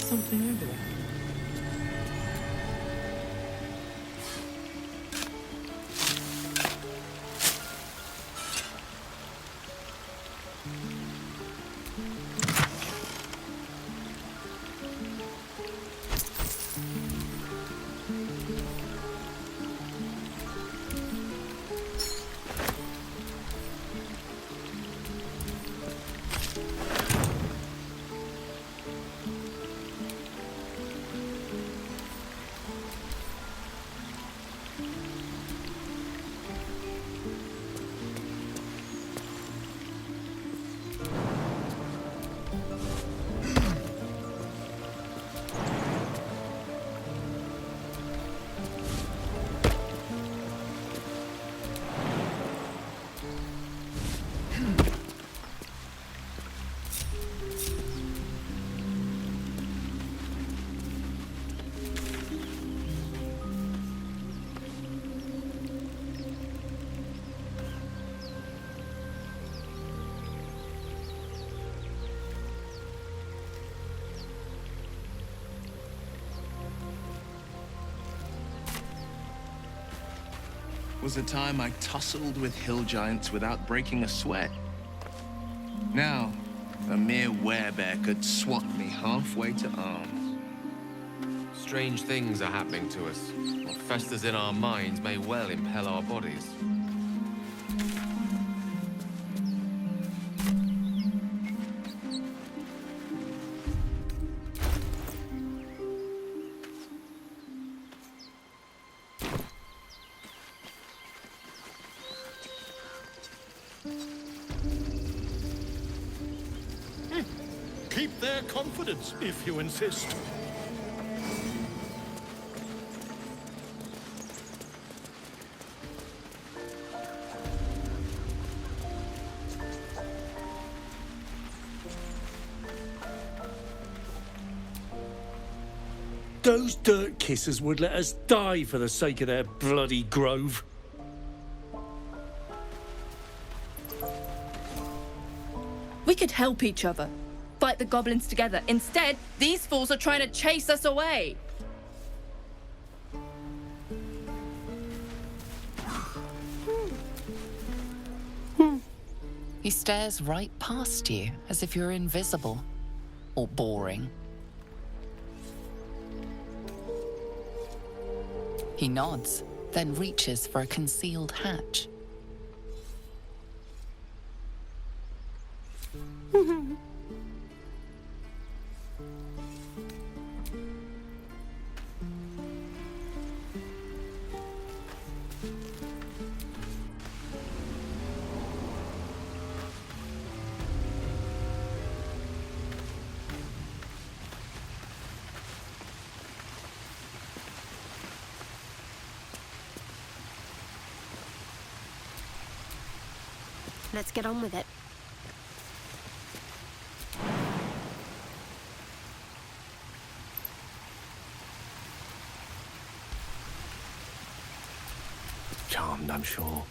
something over there. Was a time I tussled with hill giants without breaking a sweat. Now, a mere werebear could swat me halfway to arms. Strange things are happening to us. What festers in our minds may well impel our bodies. Keep their confidence, if you insist. Those dirt kissers would let us die for the sake of their bloody grove. We could help each other. Fight the goblins together. Instead, these fools are trying to chase us away. He stares right past you, as if you're invisible. Or boring. He nods, then reaches for a concealed hatch. Let's get on with it. Charmed, I'm sure.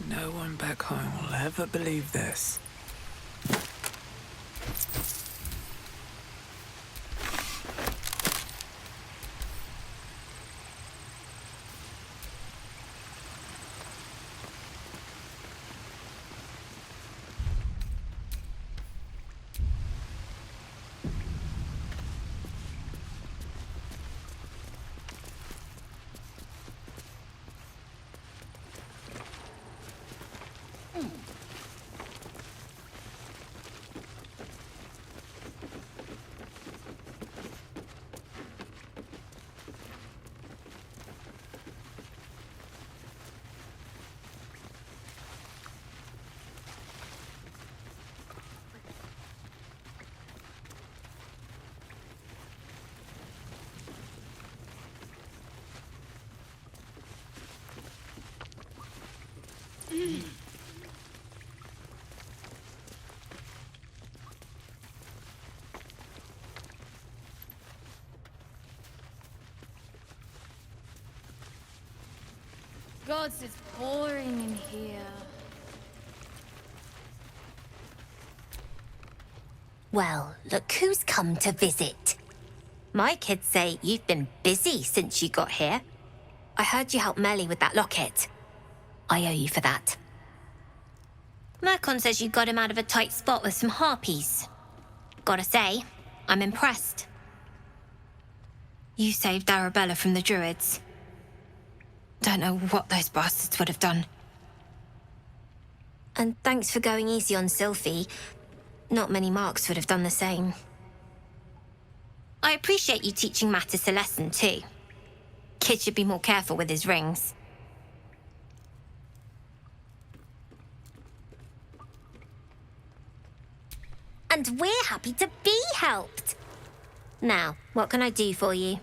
No one back home will ever believe this. Gods, it's boring in here. Well, look who's come to visit. My kids say you've been busy since you got here. I heard you helped Melly with that locket. I owe you for that. Mercon says you got him out of a tight spot with some harpies. Gotta say, I'm impressed. You saved Arabella from the Druids. Don't know what those bastards would have done. And thanks for going easy on Sylphie. Not many Marks would have done the same. I appreciate you teaching Mattis a lesson too. Kid should be more careful with his rings. And we're happy to be helped. Now, what can I do for you?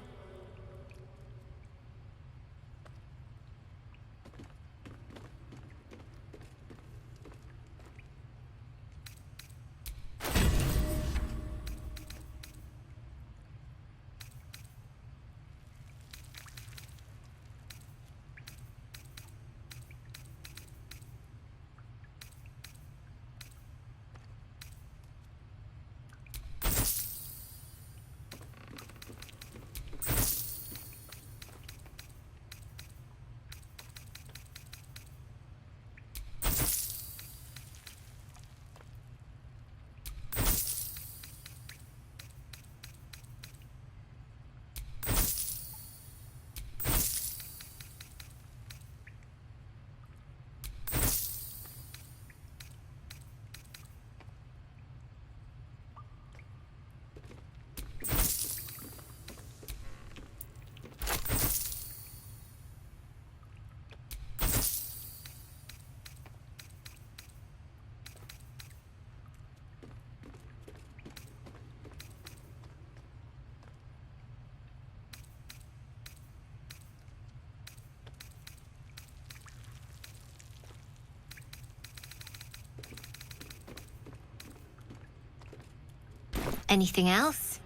Anything else?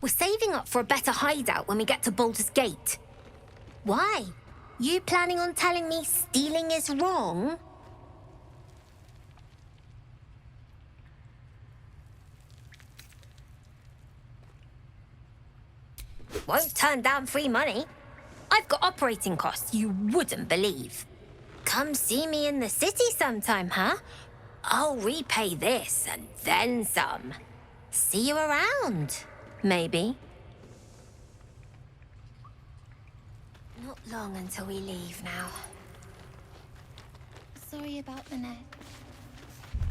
We're saving up for a better hideout when we get to Baldur's Gate. Why? You planning on telling me stealing is wrong? Won't turn down free money. I've got operating costs you wouldn't believe. Come see me in the city sometime, huh? I'll repay this and then some. See you around, maybe. Not long until we leave now. Sorry about the net.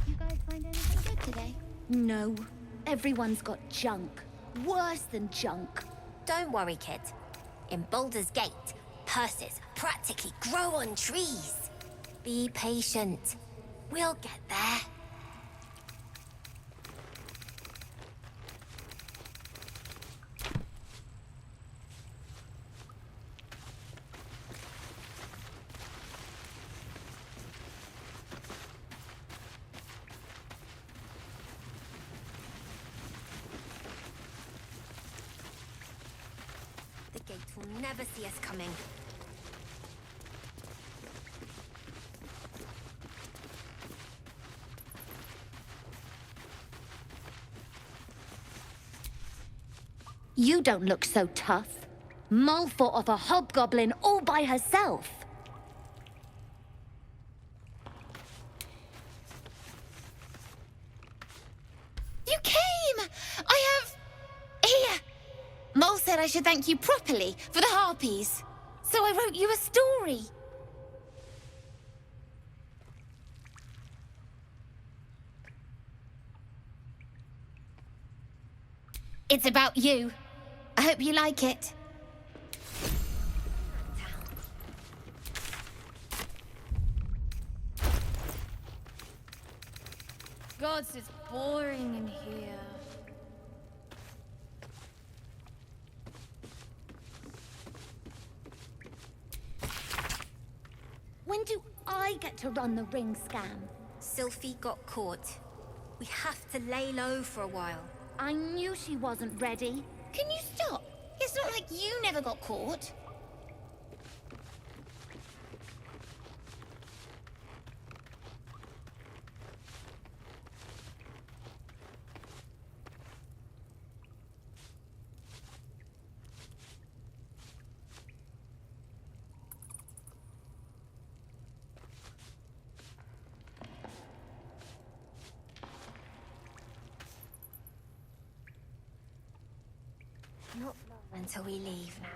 You guys find anything good today? No. Everyone's got junk. Worse than junk. Don't worry, kid. In Baldur's Gate, purses practically grow on trees. Be patient. We'll get there. The gate will never see us coming. You don't look so tough. Mull fought off a hobgoblin all by herself. You came! I have... Here! Mole said I should thank you properly for the harpies. So I wrote you a story. It's about you. I hope you like it. Gods, it's boring in here. When do I get to run the ring scam? Sylphie got caught. We have to lay low for a while. I knew she wasn't ready. Can you stop? It's not like you never got caught. Not long until we leave now.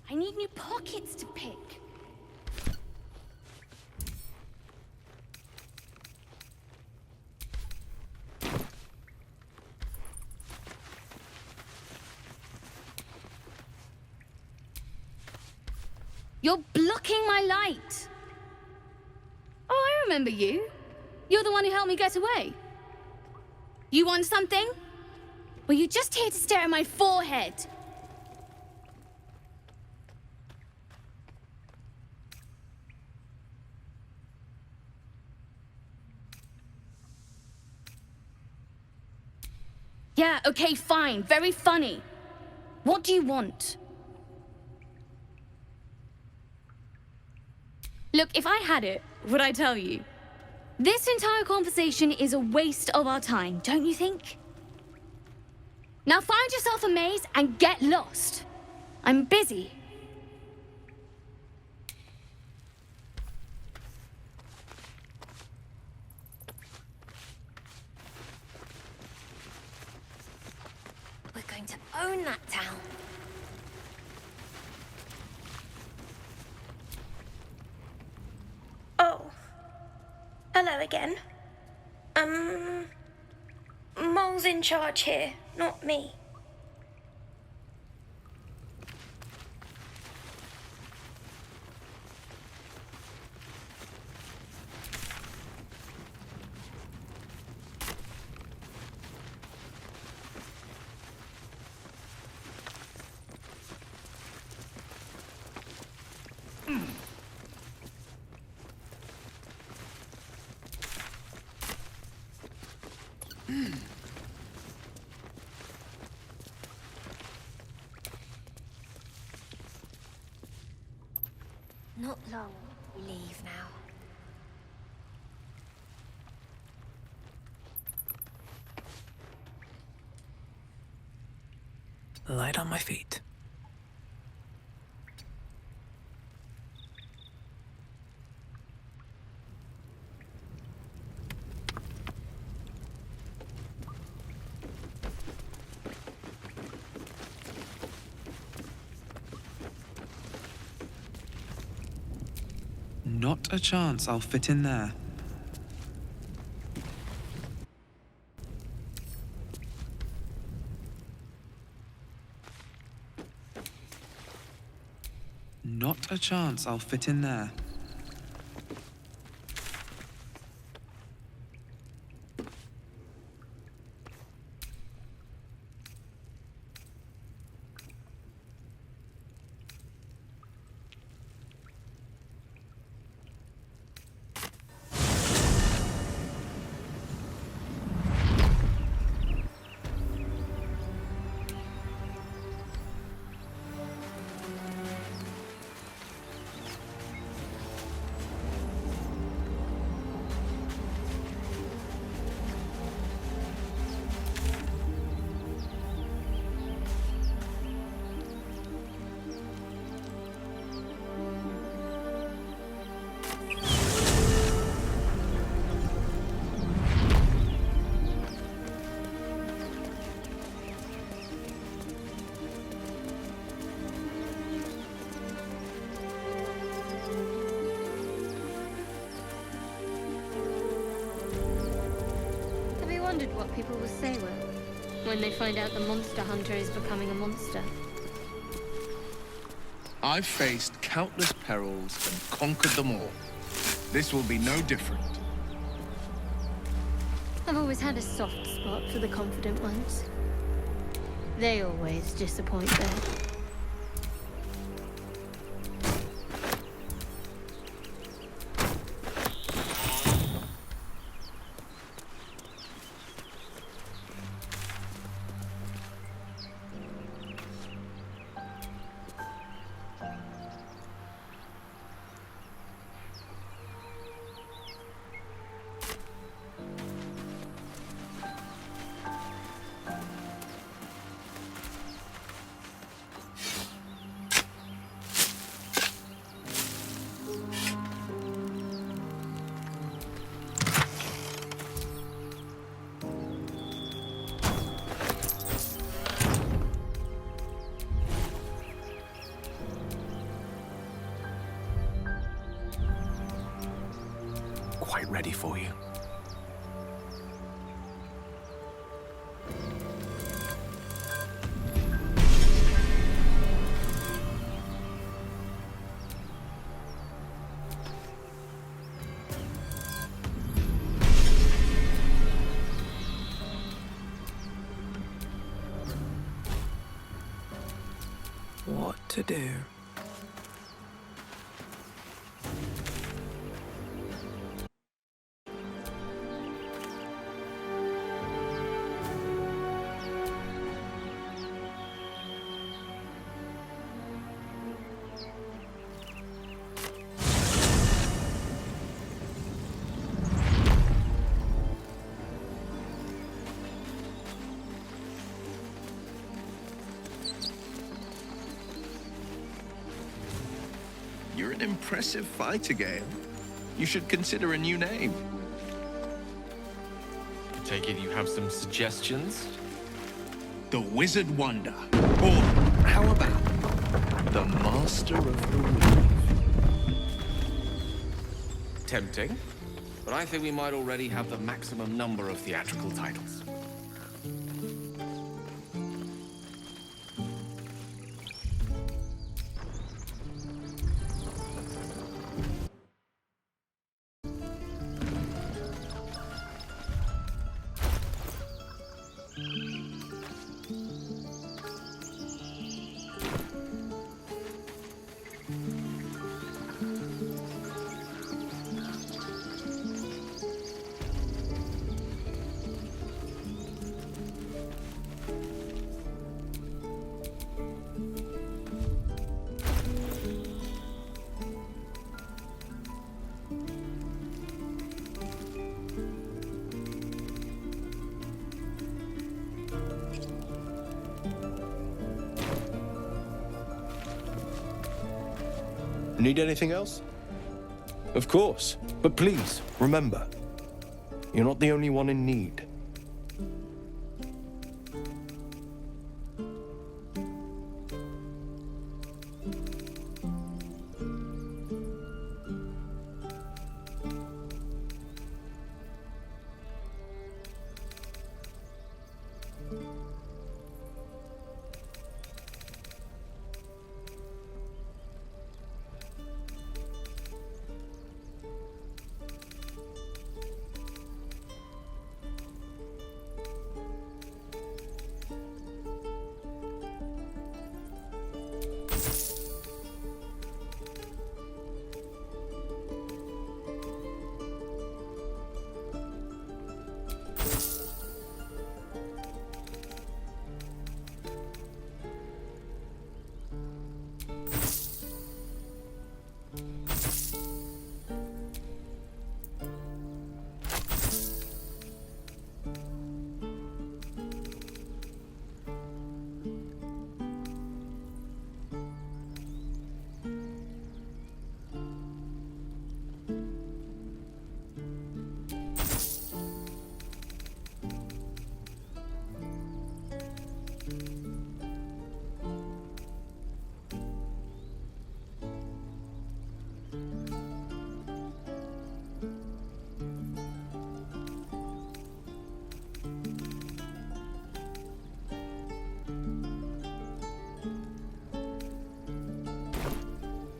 I need new pockets to pick. You're blocking my light. Oh, I remember you. You're the one who helped me get away. You want something? Well, you're just here to stare at my forehead. Yeah, okay, fine. Very funny. What do you want? Look, if I had it, would I tell you? This entire conversation is a waste of our time, don't you think? Now find yourself a maze and get lost. I'm busy. We're going to own that town. Oh. Hello again. Mole's in charge here, not me. Not long. We leave now. Light on my feet. Not a chance I'll fit in there. Not a chance I'll fit in there. Have you wondered what people will say when they find out the monster hunter is becoming a monster? I've faced countless perils and conquered them all. This will be no different. I've always had a soft spot for the confident ones. They always disappoint there. Quite ready for you. What to do? You're an impressive fighter, Gale. You should consider a new name. I take it you have some suggestions? The Wizard Wonder. Or how about the Master of the Weave? Tempting. But I think we might already have the maximum number of theatrical titles. Need anything else? Of course. But please, remember, you're not the only one in need.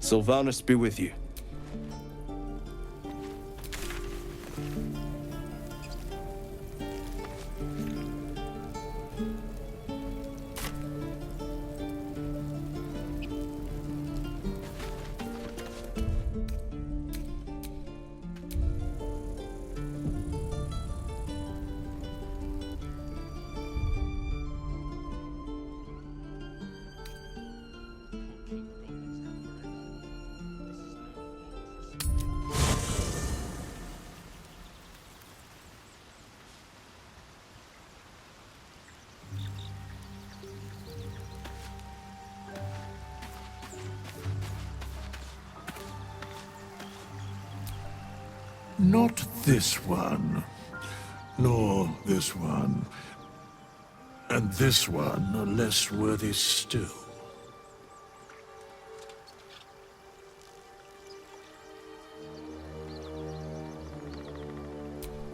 Sylvanus be with you. Not this one, nor this one, and this one are less worthy still.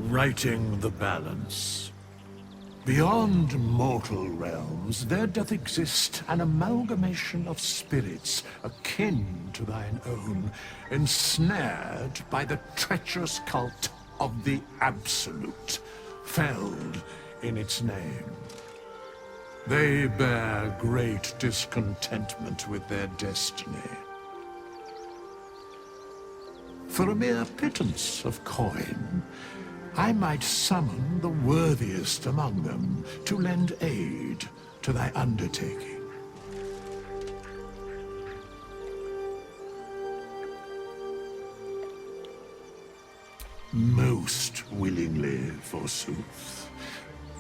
Righting the balance. Beyond mortal realms, there doth exist an amalgamation of spirits akin to thine own, ensnared by the treacherous cult of the Absolute, felled in its name. They bear great discontentment with their destiny. For a mere pittance of coin, I might summon the worthiest among them to lend aid to thy undertaking. Most willingly, forsooth.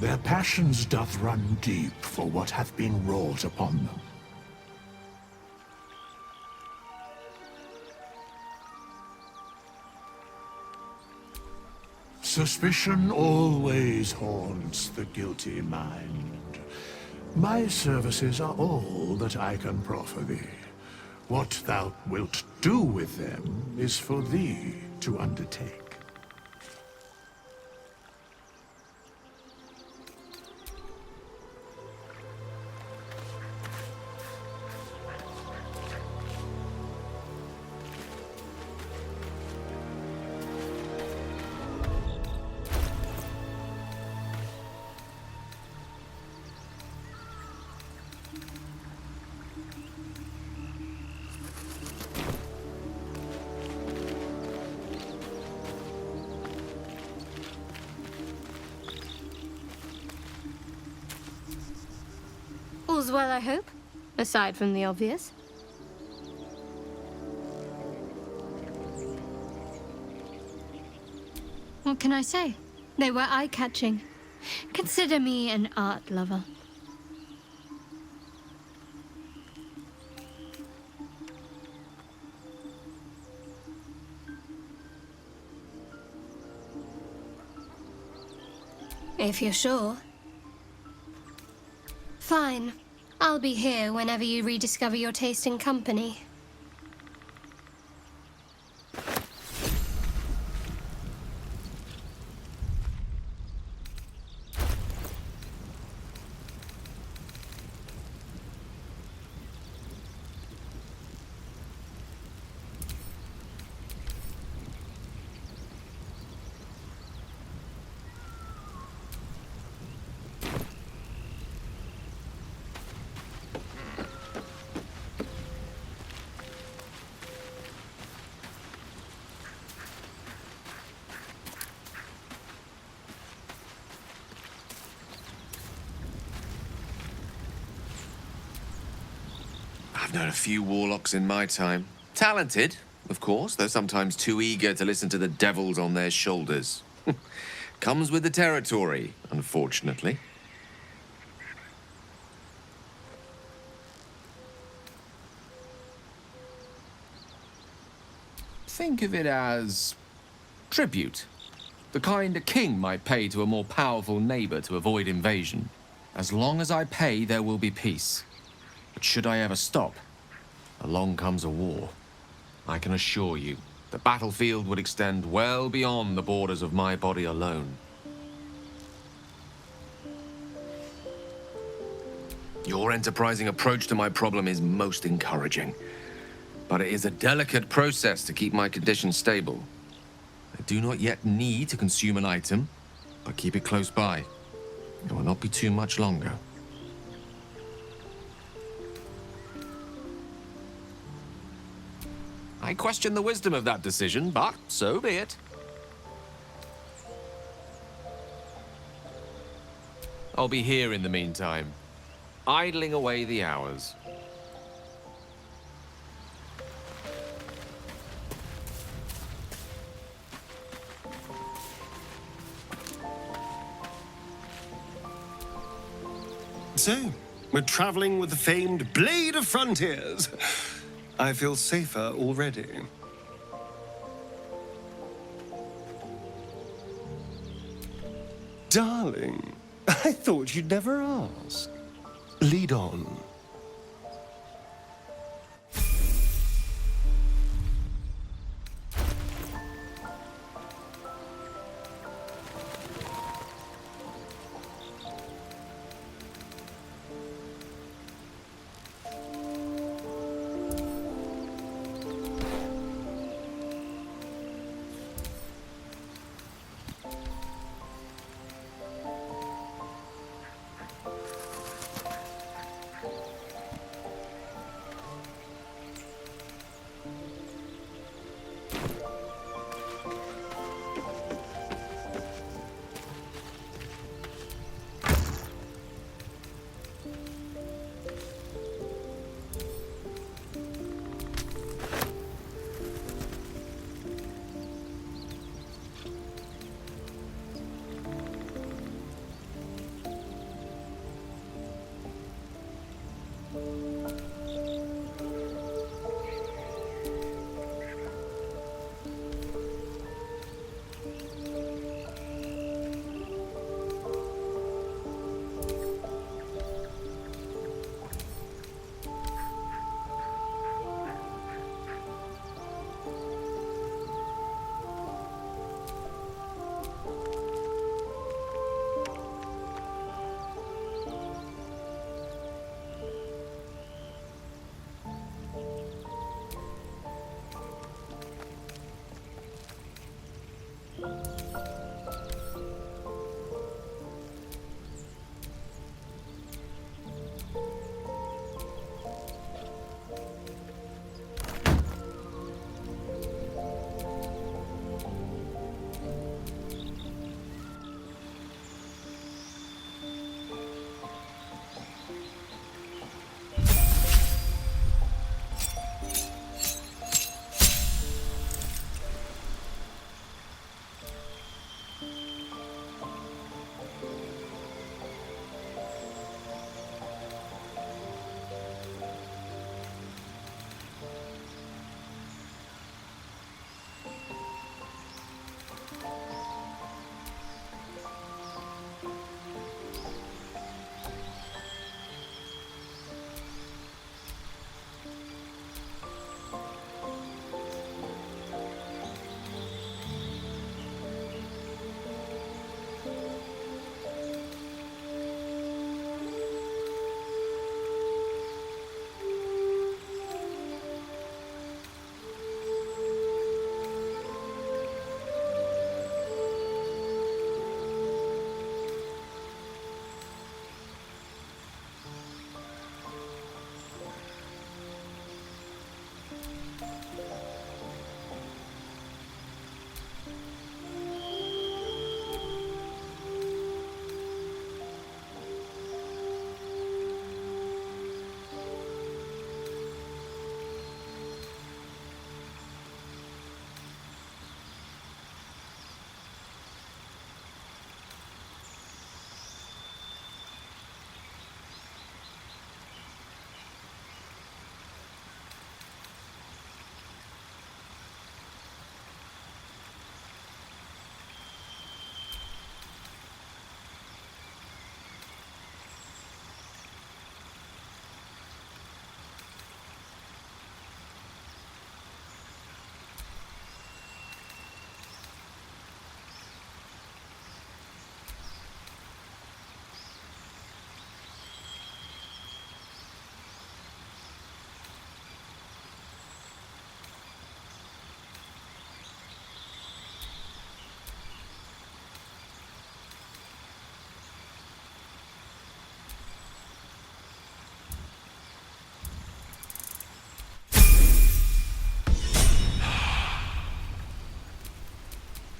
Their passions doth run deep for what hath been wrought upon them. Suspicion always haunts the guilty mind. My services are all that I can proffer thee. What thou wilt do with them is for thee to undertake. All's well, I hope, aside from the obvious. What can I say? They were eye-catching. Consider me an art lover. If you're sure. Fine. I'll be here whenever you rediscover your taste in company. I've known a few warlocks in my time. Talented, of course, though sometimes too eager to listen to the devils on their shoulders. Comes with the territory, unfortunately. Think of it as tribute. The kind a king might pay to a more powerful neighbor to avoid invasion. As long as I pay, there will be peace. But should I ever stop, along comes a war. I can assure you, the battlefield would extend well beyond the borders of my body alone. Your enterprising approach to my problem is most encouraging. But it is a delicate process to keep my condition stable. I do not yet need to consume an item, but keep it close by. It will not be too much longer. I question the wisdom of that decision, but so be it. I'll be here in the meantime, idling away the hours. So, we're traveling with the famed Blade of Frontiers. I feel safer already. Darling, I thought you'd never ask. Lead on.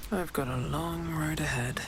I've got a long road ahead.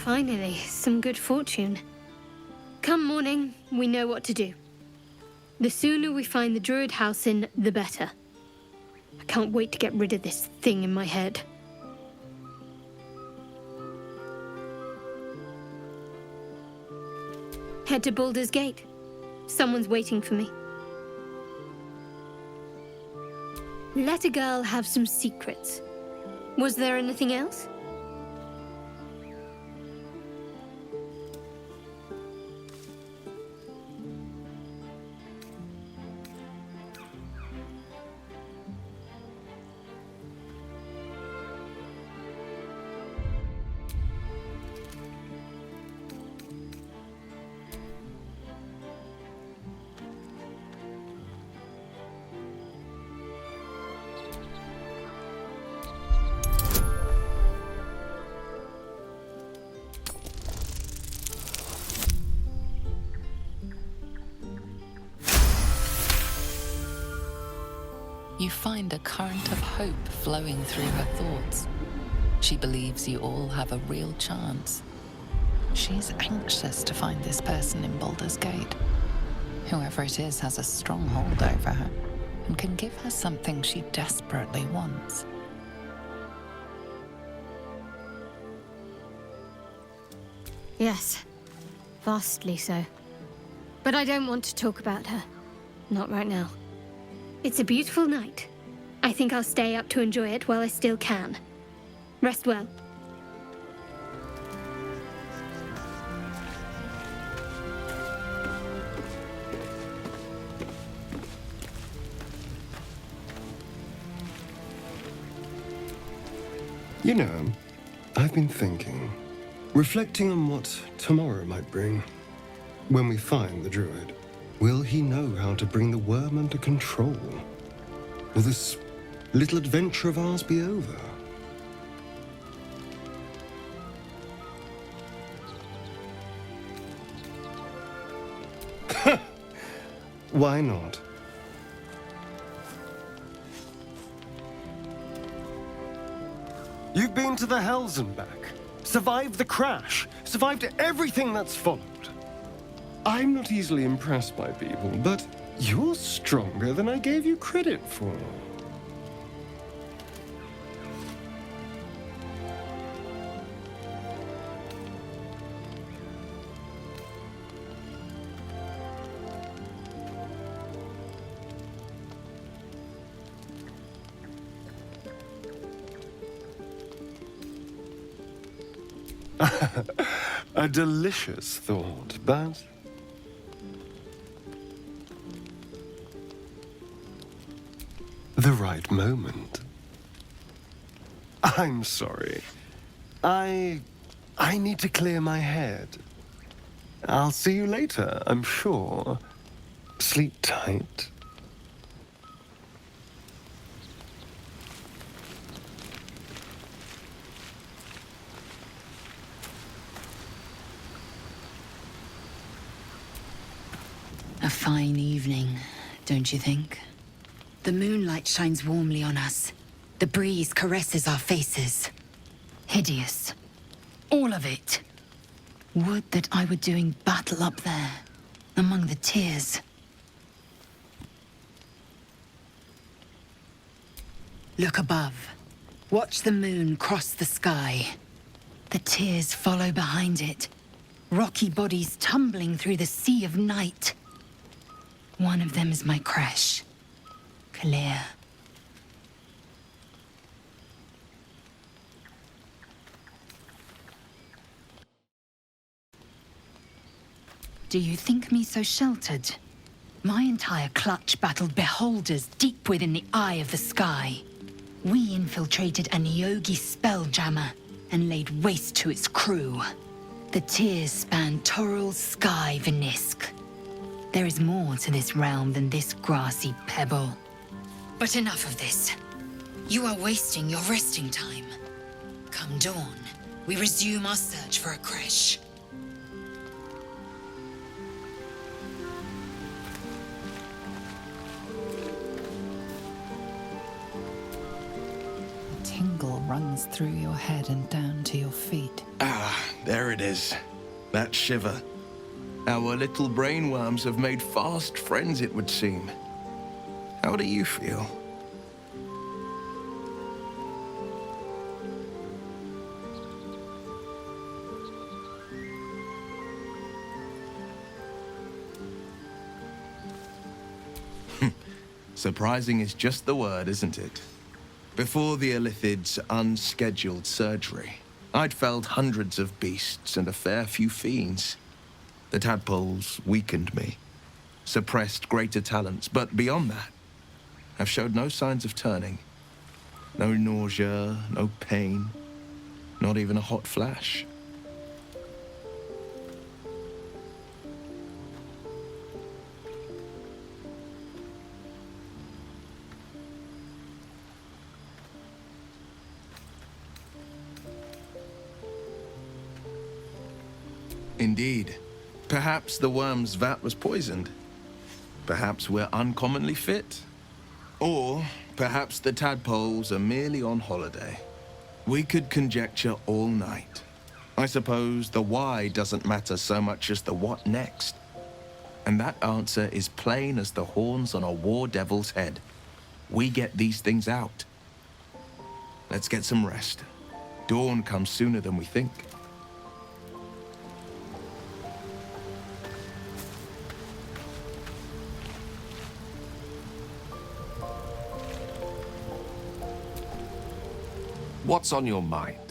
Finally, some good fortune. Come morning, we know what to do. The sooner we find the druid house in, the better. I can't wait to get rid of this thing in my head. Head to Baldur's Gate. Someone's waiting for me. Let a girl have some secrets. Was there anything else? You find a current of hope flowing through her thoughts. She believes you all have a real chance. She's anxious to find this person in Baldur's Gate. Whoever it is has a strong hold over her and can give her something she desperately wants. Yes, vastly so. But I don't want to talk about her. Not right now. It's a beautiful night. I think I'll stay up to enjoy it while I still can. Rest well. You know, I've been thinking, reflecting on what tomorrow might bring. When we find the druid, will he know how to bring the worm under control? Will this little adventure of ours be over? Why not? You've been to the Hells and back, survived the crash, survived everything that's followed. I'm not easily impressed by people, but you're stronger than I gave you credit for. A delicious thought, but the right moment. I'm sorry. I need to clear my head. I'll see you later, I'm sure. Sleep tight. A fine evening, don't you think? The moonlight shines warmly on us. The breeze caresses our faces. Hideous. All of it. Would that I were doing battle up there, among the tears. Look above. Watch the moon cross the sky. The tears follow behind it. Rocky bodies tumbling through the sea of night. One of them is my creche. Clear. Do you think me so sheltered? My entire clutch battled beholders deep within the eye of the sky. We infiltrated a Neogi spelljammer and laid waste to its crew. The tears span Toral's sky, Vinisk. There is more to this realm than this grassy pebble. But enough of this. You are wasting your resting time. Come dawn, we resume our search for a creche. A tingle runs through your head and down to your feet. Ah, there it is. That shiver. Our little brainworms have made fast friends, it would seem. How do you feel? Surprising is just the word, isn't it? Before the Illithid's unscheduled surgery, I'd felled hundreds of beasts and a fair few fiends. The tadpoles weakened me, suppressed greater talents, but beyond that, I've showed no signs of turning. No nausea, no pain, not even a hot flash. Indeed. Perhaps the worm's vat was poisoned. Perhaps we're uncommonly fit. Or perhaps the tadpoles are merely on holiday. We could conjecture all night. I suppose the why doesn't matter so much as the what next. And that answer is plain as the horns on a war devil's head. We get these things out. Let's get some rest. Dawn comes sooner than we think. What's on your mind?